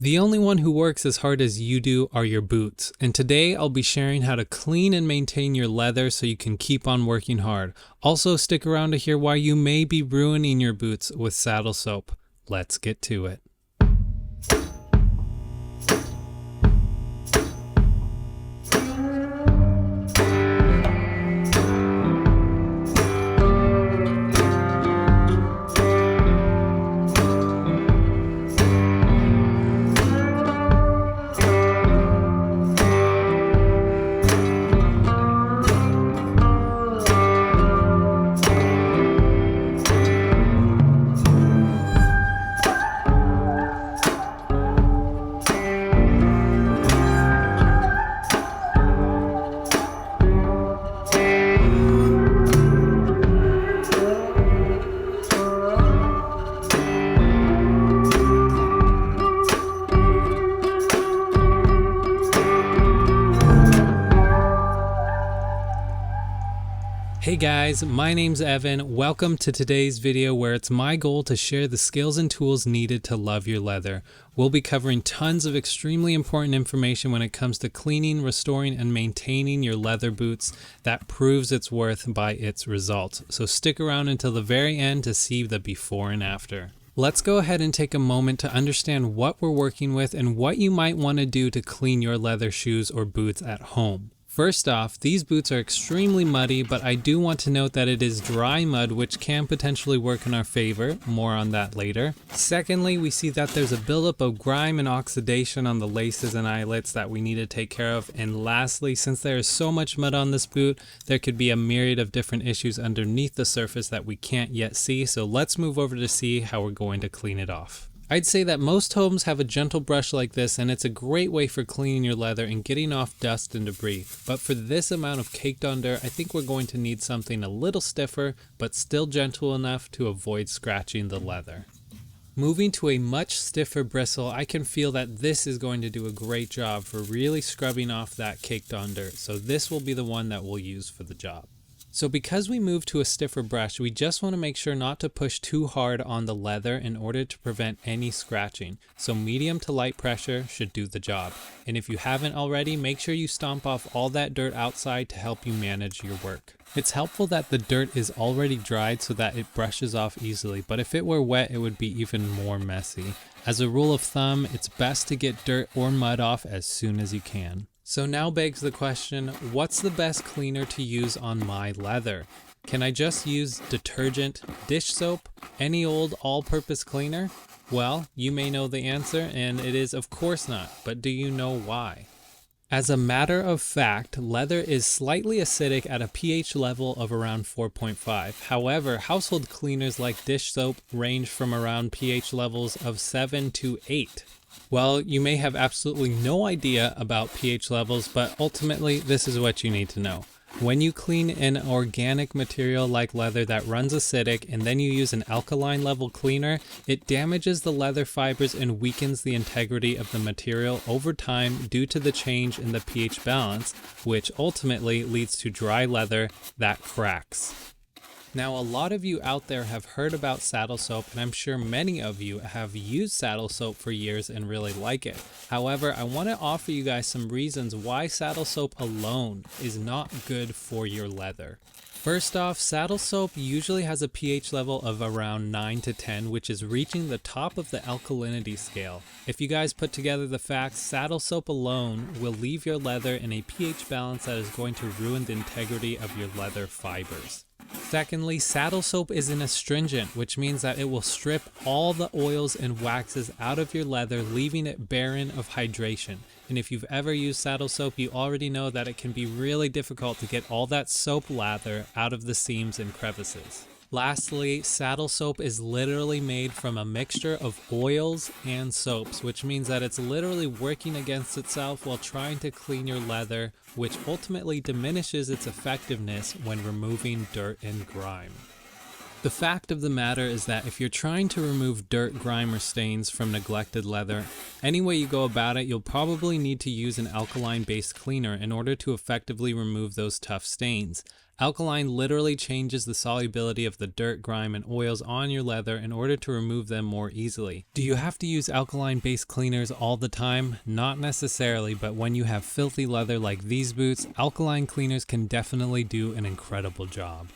The only one who works as hard as you do are your boots, and today I'll be sharing how to clean and maintain your leather so you can keep on working hard. Also stick around to hear why you may be ruining your boots with saddle soap. Let's get to it. Hey guys, my name's Evan. Welcome to today's video where it's my goal to share the skills and tools needed to love your leather. We'll be covering tons of extremely important information when it comes to cleaning, restoring, and maintaining your leather boots that proves its worth by its results. So stick around until the very end to see the before and after. Let's go ahead and take a moment to understand what we're working with and what you might want to do to clean your leather shoes or boots at home. First off, these boots are extremely muddy, but I do want to note that it is dry mud, which can potentially work in our favor. More on that later. Secondly, we see that there's a buildup of grime and oxidation on the laces and eyelets that we need to take care of. And lastly, since there is so much mud on this boot, there could be a myriad of different issues underneath the surface that we can't yet see. So let's move over to see how we're going to clean it off. I'd say that most homes have a gentle brush like this, and it's a great way for cleaning your leather and getting off dust and debris. But for this amount of caked on dirt, I think we're going to need something a little stiffer, but still gentle enough to avoid scratching the leather. Moving to a much stiffer bristle, I can feel that this is going to do a great job for really scrubbing off that caked on dirt. So this will be the one that we'll use for the job. So because we moved to a stiffer brush, we just want to make sure not to push too hard on the leather in order to prevent any scratching. So medium to light pressure should do the job. And if you haven't already, make sure you stomp off all that dirt outside to help you manage your work. It's helpful that the dirt is already dried so that it brushes off easily, but if it were wet, it would be even more messy. As a rule of thumb, it's best to get dirt or mud off as soon as you can. So now begs the question, what's the best cleaner to use on my leather? Can I just use detergent, dish soap, any old all-purpose cleaner? Well, you may know the answer, and it is of course not, but do you know why? As a matter of fact, leather is slightly acidic at a pH level of around 4.5. However, household cleaners like dish soap range from around pH levels of 7 to 8. Well, you may have absolutely no idea about pH levels, but ultimately this is what you need to know. When you clean an organic material like leather that runs acidic and then you use an alkaline level cleaner, it damages the leather fibers and weakens the integrity of the material over time due to the change in the pH balance, which ultimately leads to dry leather that cracks. Now, a lot of you out there have heard about saddle soap, and I'm sure many of you have used saddle soap for years and really like it. However, I want to offer you guys some reasons why saddle soap alone is not good for your leather. First off, saddle soap usually has a pH level of around 9 to 10, which is reaching the top of the alkalinity scale. If you guys put together the facts, saddle soap alone will leave your leather in a pH balance that is going to ruin the integrity of your leather fibers. Secondly, saddle soap is an astringent, which means that it will strip all the oils and waxes out of your leather, leaving it barren of hydration. And if you've ever used saddle soap, you already know that it can be really difficult to get all that soap lather out of the seams and crevices. Lastly, saddle soap is literally made from a mixture of oils and soaps, which means that it's literally working against itself while trying to clean your leather, which ultimately diminishes its effectiveness when removing dirt and grime. The fact of the matter is that if you're trying to remove dirt, grime, or stains from neglected leather, any way you go about it, you'll probably need to use an alkaline-based cleaner in order to effectively remove those tough stains. Alkaline literally changes the solubility of the dirt, grime, and oils on your leather in order to remove them more easily. Do you have to use alkaline-based cleaners all the time? Not necessarily, but when you have filthy leather like these boots, alkaline cleaners can definitely do an incredible job.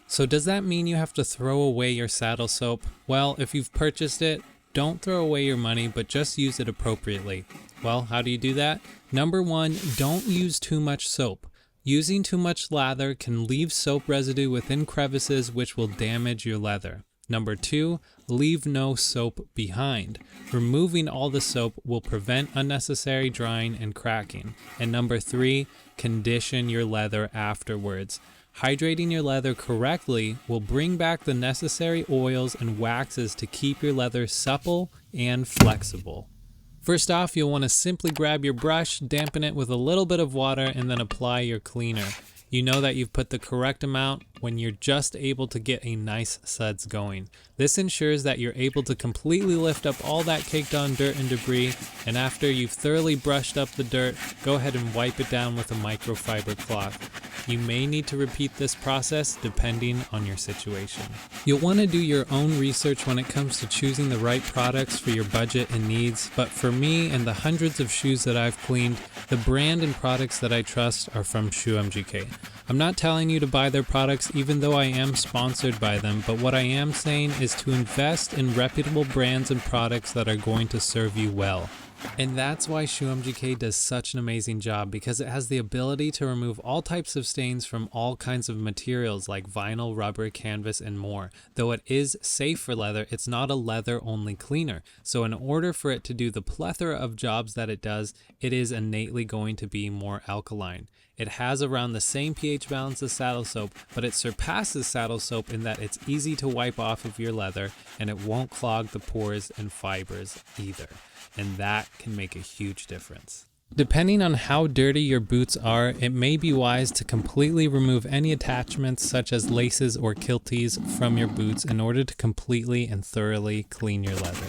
So does that mean you have to throw away your saddle soap? Well, if you've purchased it, don't throw away your money, but just use it appropriately. Well, how do you do that? Number one, don't use too much soap. Using too much lather can leave soap residue within crevices which will damage your leather. Number two, leave no soap behind. Removing all the soap will prevent unnecessary drying and cracking. And number three, condition your leather afterwards. Hydrating your leather correctly will bring back the necessary oils and waxes to keep your leather supple and flexible. First off, you'll want to simply grab your brush, dampen it with a little bit of water, and then apply your cleaner. You know that you've put the correct amount when you're just able to get a nice suds going. This ensures that you're able to completely lift up all that caked on dirt and debris, and after you've thoroughly brushed up the dirt, go ahead and wipe it down with a microfiber cloth. You may need to repeat this process depending on your situation. You'll want to do your own research when it comes to choosing the right products for your budget and needs, but for me and the hundreds of shoes that I've cleaned, the brand and products that I trust are from ShoeMGK. I'm not telling you to buy their products even though I am sponsored by them, but what I am saying is to invest in reputable brands and products that are going to serve you well. And that's why ShoeMGK does such an amazing job, because it has the ability to remove all types of stains from all kinds of materials like vinyl, rubber, canvas, and more. Though it is safe for leather, it's not a leather-only cleaner. So in order for it to do the plethora of jobs that it does, it is innately going to be more alkaline. It has around the same pH balance as saddle soap, but it surpasses saddle soap in that it's easy to wipe off of your leather and it won't clog the pores and fibers either. And that can make a huge difference. Depending on how dirty your boots are, it may be wise to completely remove any attachments such as laces or kilties from your boots in order to completely and thoroughly clean your leather.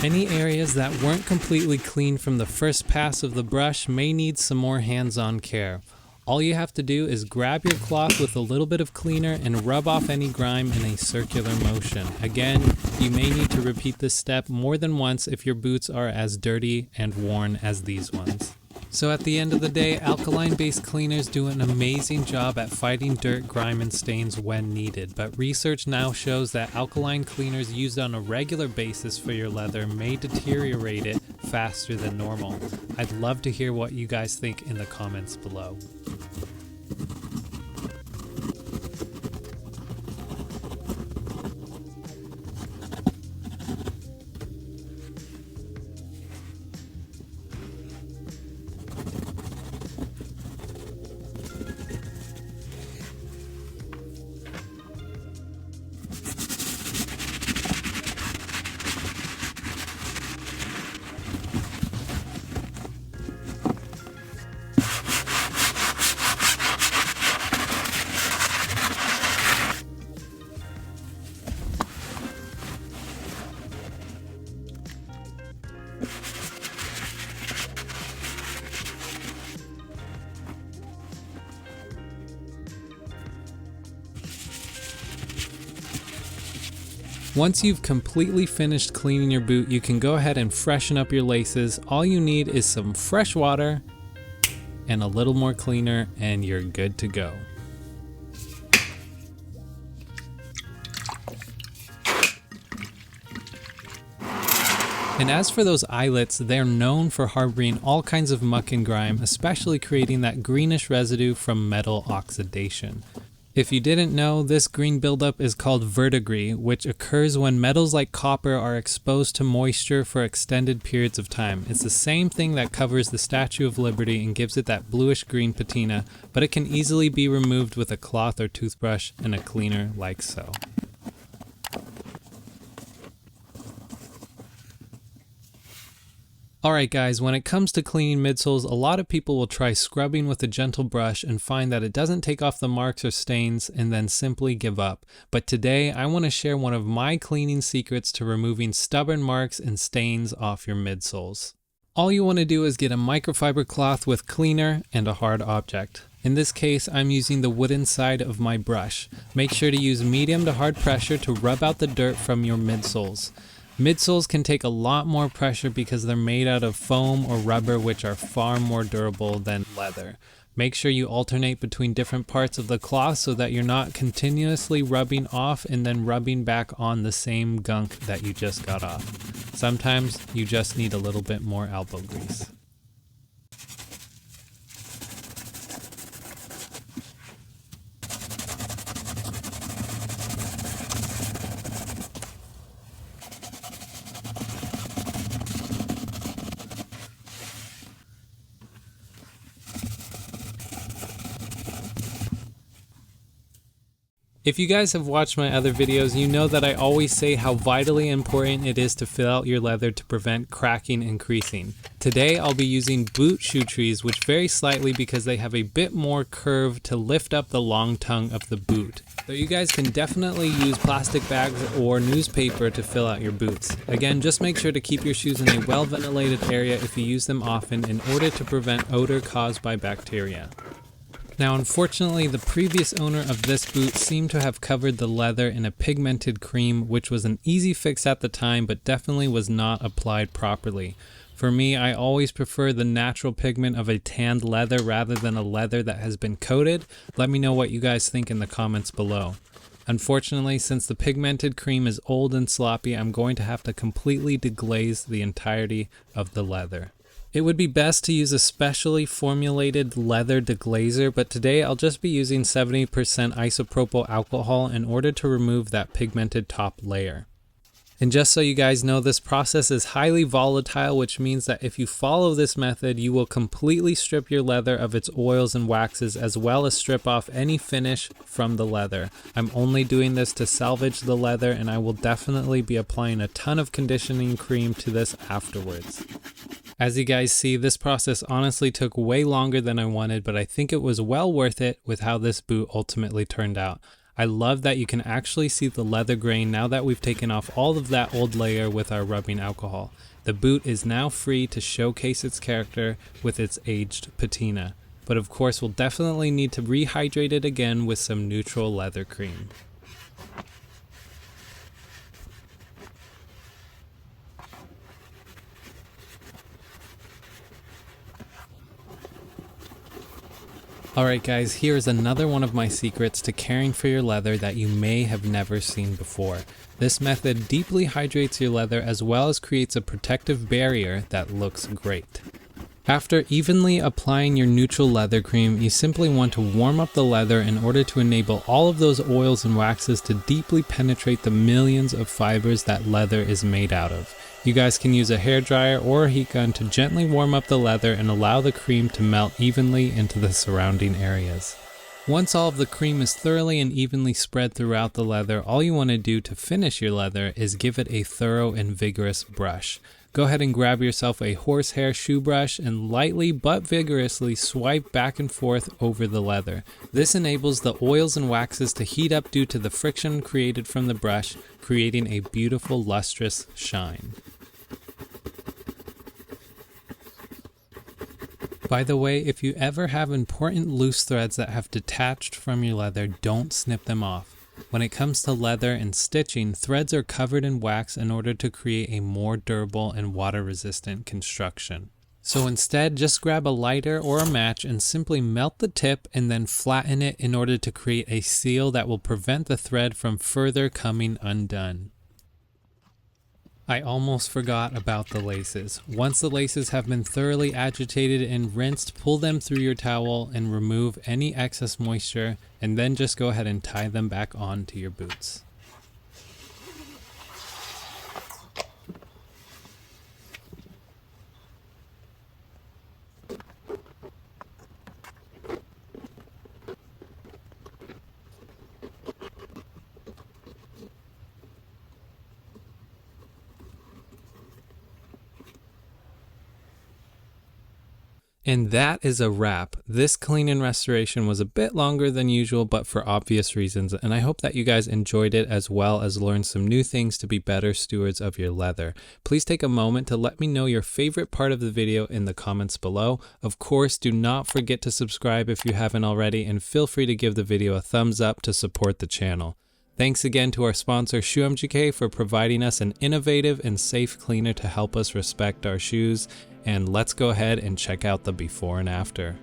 Any areas that weren't completely clean from the first pass of the brush may need some more hands-on care. All you have to do is grab your cloth with a little bit of cleaner and rub off any grime in a circular motion. Again, you may need to repeat this step more than once if your boots are as dirty and worn as these ones. So at the end of the day, alkaline-based cleaners do an amazing job at fighting dirt, grime, and stains when needed, but research now shows that alkaline cleaners used on a regular basis for your leather may deteriorate it faster than normal. I'd love to hear what you guys think in the comments below. Once you've completely finished cleaning your boot, you can go ahead and freshen up your laces. All you need is some fresh water and a little more cleaner, and you're good to go. And as for those eyelets, they're known for harboring all kinds of muck and grime, especially creating that greenish residue from metal oxidation. If you didn't know, this green buildup is called verdigris, which occurs when metals like copper are exposed to moisture for extended periods of time. It's the same thing that covers the Statue of Liberty and gives it that bluish green patina, but it can easily be removed with a cloth or toothbrush and a cleaner like so. Alright guys, when it comes to cleaning midsoles, a lot of people will try scrubbing with a gentle brush and find that it doesn't take off the marks or stains and then simply give up. But today I want to share one of my cleaning secrets to removing stubborn marks and stains off your midsoles. All you want to do is get a microfiber cloth with cleaner and a hard object. In this case, I'm using the wooden side of my brush. Make sure to use medium to hard pressure to rub out the dirt from your midsoles. Midsoles can take a lot more pressure because they're made out of foam or rubber, which are far more durable than leather. Make sure you alternate between different parts of the cloth so that you're not continuously rubbing off and then rubbing back on the same gunk that you just got off. Sometimes you just need a little bit more elbow grease. If you guys have watched my other videos, you know that I always say how vitally important it is to fill out your leather to prevent cracking and creasing. Today I'll be using boot shoe trees, which vary slightly because they have a bit more curve to lift up the long tongue of the boot. So you guys can definitely use plastic bags or newspaper to fill out your boots. Again, just make sure to keep your shoes in a well-ventilated area if you use them often in order to prevent odor caused by bacteria. Now unfortunately, the previous owner of this boot seemed to have covered the leather in a pigmented cream, which was an easy fix at the time but definitely was not applied properly. For me, I always prefer the natural pigment of a tanned leather rather than a leather that has been coated. Let me know what you guys think in the comments below. Unfortunately, since the pigmented cream is old and sloppy, I'm going to have to completely deglaze the entirety of the leather. It would be best to use a specially formulated leather deglazer, but today I'll just be using 70% isopropyl alcohol in order to remove that pigmented top layer. And just so you guys know, this process is highly volatile, which means that if you follow this method, you will completely strip your leather of its oils and waxes, as well as strip off any finish from the leather. I'm only doing this to salvage the leather, and I will definitely be applying a ton of conditioning cream to this afterwards. As you guys see, this process honestly took way longer than I wanted, but I think it was well worth it with how this boot ultimately turned out. I love that you can actually see the leather grain now that we've taken off all of that old layer with our rubbing alcohol. The boot is now free to showcase its character with its aged patina, but of course we'll definitely need to rehydrate it again with some neutral leather cream. Alright guys, here is another one of my secrets to caring for your leather that you may have never seen before. This method deeply hydrates your leather as well as creates a protective barrier that looks great. After evenly applying your neutral leather cream, you simply want to warm up the leather in order to enable all of those oils and waxes to deeply penetrate the millions of fibers that leather is made out of. You guys can use a hairdryer or a heat gun to gently warm up the leather and allow the cream to melt evenly into the surrounding areas. Once all of the cream is thoroughly and evenly spread throughout the leather, all you want to do to finish your leather is give it a thorough and vigorous brush. Go ahead and grab yourself a horsehair shoe brush and lightly but vigorously swipe back and forth over the leather. This enables the oils and waxes to heat up due to the friction created from the brush, creating a beautiful lustrous shine. By the way, if you ever have important loose threads that have detached from your leather, don't snip them off. When it comes to leather and stitching, threads are covered in wax in order to create a more durable and water-resistant construction. So instead, just grab a lighter or a match and simply melt the tip and then flatten it in order to create a seal that will prevent the thread from further coming undone. I almost forgot about the laces. Once the laces have been thoroughly agitated and rinsed, pull them through your towel and remove any excess moisture, and then just go ahead and tie them back onto your boots. And that is a wrap. This clean and restoration was a bit longer than usual, but for obvious reasons. And I hope that you guys enjoyed it as well as learned some new things to be better stewards of your leather. Please take a moment to let me know your favorite part of the video in the comments below. Of course, do not forget to subscribe if you haven't already, and feel free to give the video a thumbs up to support the channel. Thanks again to our sponsor ShoeMGK for providing us an innovative and safe cleaner to help us respect our shoes. And let's go ahead and check out the before and after.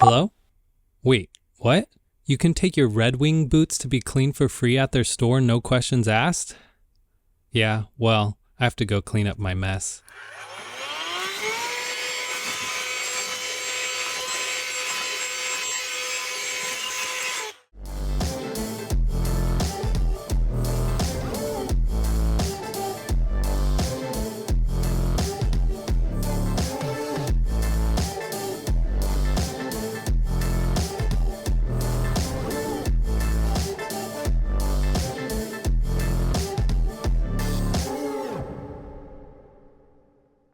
Hello? Wait, what? You can take your Red Wing boots to be cleaned for free at their store, no questions asked? Yeah, well, I have to go clean up my mess.